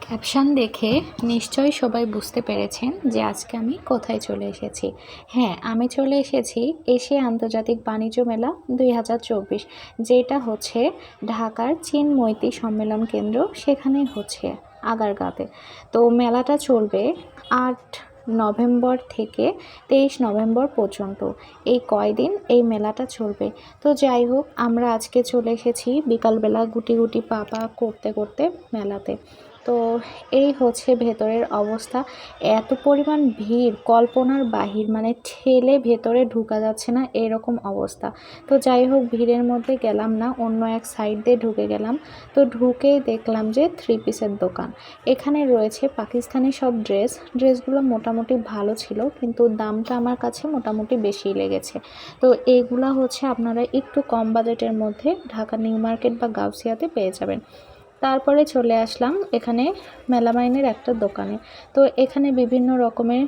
Caption দেখে নিশ্চয়ই সবাই বুঝতে পেরেছেন যে আজকে আমি কোথায় চলে এসেছি। হ্যাঁ, আমি চলে এসেছি এশিয়া আন্তর্জাতিক বাণিজ্য মেলা 2024, যেটা হচ্ছে ঢাকার চীন মৈত্রী সম্মেলন কেন্দ্র, সেখানে হচ্ছে আগারগাঁওতে। তো মেলাটা চলবে 8 নভেম্বর থেকে 23 নভেম্বর পর্যন্ত। এই কয়দিন এই মেলাটা চলবে। তো যাই হোক, আমরা আজকে চলে এসেছি বিকালবেলা গুটি গুটি পা পা করতে করতে মেলাতে। তো এই হচ্ছে ভেতরের অবস্থা। এত পরিমাণ ভিড় কল্পনার বাহির, মানে ঠেলে ভেতরে ঢুকা যাচ্ছে না এরকম অবস্থা। তো যাই হোক, ভিড়ের মধ্যে গেলাম না, অন্য এক সাইড দিয়ে ঢুকে গেলাম। তো ঢুকেই দেখলাম যে 3 পিসের দোকান। এখানে রয়েছে পাকিস্তানি সব ড্রেসগুলো মোটামুটি ভালো ছিল, কিন্তু দামটা আমার কাছে মোটামুটি বেশি লেগেছে। তো এইগুলা হচ্ছে আপনারা একটু কম বাজেটের মধ্যে ঢাকা নিউ মার্কেট বা গাউসিয়াতে পেয়ে যাবেন। তারপরে চলে আসলাম এখানে মেলামাইনের একটা দোকানে। তো এখানে বিভিন্ন রকমের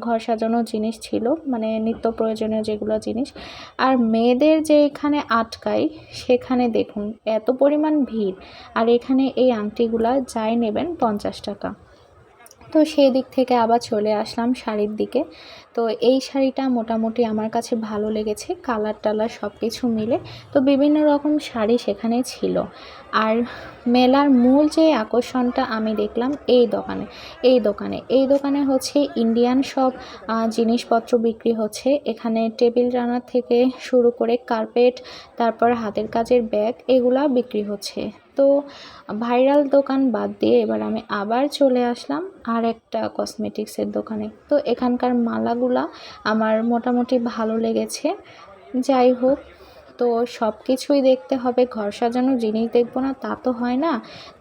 ঘর সাজানোর জিনিস ছিল, মানে নিত্য প্রয়োজনীয় যেগুলো জিনিস। আর মেয়েদের যে এখানে আটকাই, সেখানে দেখুন এত পরিমাণ ভিড়। আর এখানে এই আংটিগুলা যাই নেবেন 50 টাকা। তো সেই দিক থেকে আবার চলে আসলাম শাড়ির দিকে। তো এই শাড়িটা মোটামুটি আমার কাছে ভালো লেগেছে, কালার টালার সব কিছু মিলে। তো বিভিন্ন রকম শাড়ি সেখানে ছিল। আর মেলার মূল যে আকর্ষণটা আমি দেখলাম এই দোকানে হচ্ছে ইন্ডিয়ান সব জিনিসপত্র বিক্রি হচ্ছে। এখানে টেবিল রানার থেকে শুরু করে কার্পেট, তারপর হাতের কাজের ব্যাগ, এগুলা বিক্রি হচ্ছে। তো ভাইরাল দোকান বাদ দিয়ে এবার আমি আবার চলে আসলাম আর একটা কসমেটিক্সের দোকানে। তো এখানকার মালাগুলা আমার মোটামুটি ভালো লেগেছে। যাই হোক, তো সব কিছুই দেখতে হবে, ঘর সাজানোর জিনিস দেখবো না তা তো হয় না।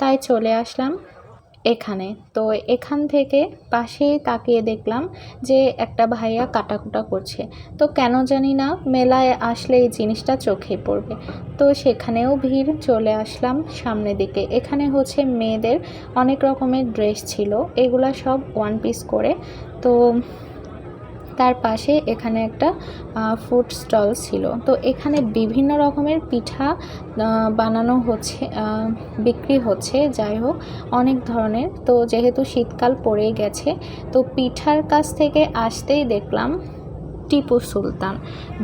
তাই চলে আসলাম এখানে। তো এখান থেকে পাশেই তাকিয়ে দেখলাম যে একটা ভাইয়া কাটাকুটা করছে। তো কেন জানি না মেলায় আসলে এই জিনিসটা চোখে পড়বে। তো সেখানেও ভিড়, চলে আসলাম সামনের দিকে। এখানে হচ্ছে মেয়েদের অনেক রকমের ড্রেস ছিল, এগুলা সব 1 পিস করে। তো তার পাশে এখানে একটা ফুড স্টল ছিল। তো এখানে বিভিন্ন রকমের পিঠা বানানো হচ্ছে, বিক্রি হচ্ছে। যাই হোক, অনেক ধরনের। তো যেহেতু শীতকাল পড়েই গেছে, তো পিঠার কাছ থেকে আসতেই দেখলাম টিপু সুলতান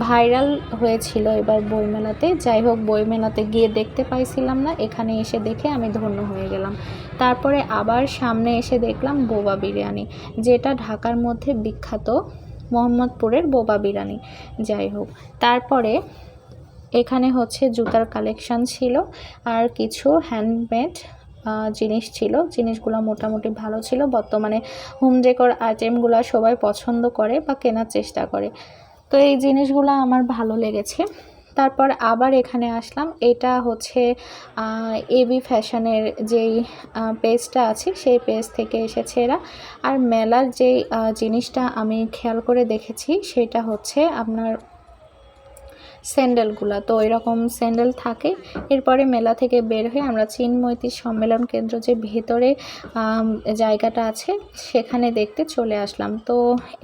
ভাইরাল হয়েছিল এবার বইমেলাতে। যাই হোক, বইমেলাতে গিয়ে দেখতে পাইছিলাম না, এখানে এসে দেখে আমি ধন্য হয়ে গেলাম। তারপরে আবার সামনে এসে দেখলাম বোবা বিরিয়ানি, যেটা ঢাকার মধ্যে বিখ্যাত, মোহাম্মদপুরের বোবা বিরিয়ানি। যাই হোক, তারপরে এখানে হচ্ছে জুতার কালেকশন ছিল আর কিছু হ্যান্ডমেড জিনিস ছিল। জিনিসগুলো মোটামুটি ভালো ছিল। বর্তমানে হোম ডেকোর আইটেমগুলো সবাই পছন্দ করে বা কেনার চেষ্টা করে। তো এই জিনিসগুলো আমার ভালো লেগেছে। তারপর আবার এখানে আসলাম, এটা হচ্ছে এবি ফ্যাশনের যেই পেজটা আছে সেই পেজ থেকে এসেছে এরা। আর মেলার যেই জিনিসটা আমি খেয়াল করে দেখেছি সেটা হচ্ছে আপনার স্যান্ডেলগুলা। তো এরকম স্যান্ডেল থাকে। এরপরে মেলা থেকে বের হয়ে আমরা চীন মৈত্রী সম্মেলন কেন্দ্র যে ভেতরে জায়গাটা আছে সেখানে দেখতে চলে আসলাম। তো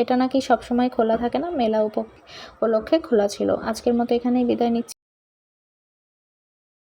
এটা নাকি সবসময় খোলা থাকে না, মেলা উপলক্ষে খোলা ছিল। আজকের মতো এখানেই বিদায় নিচ্ছি।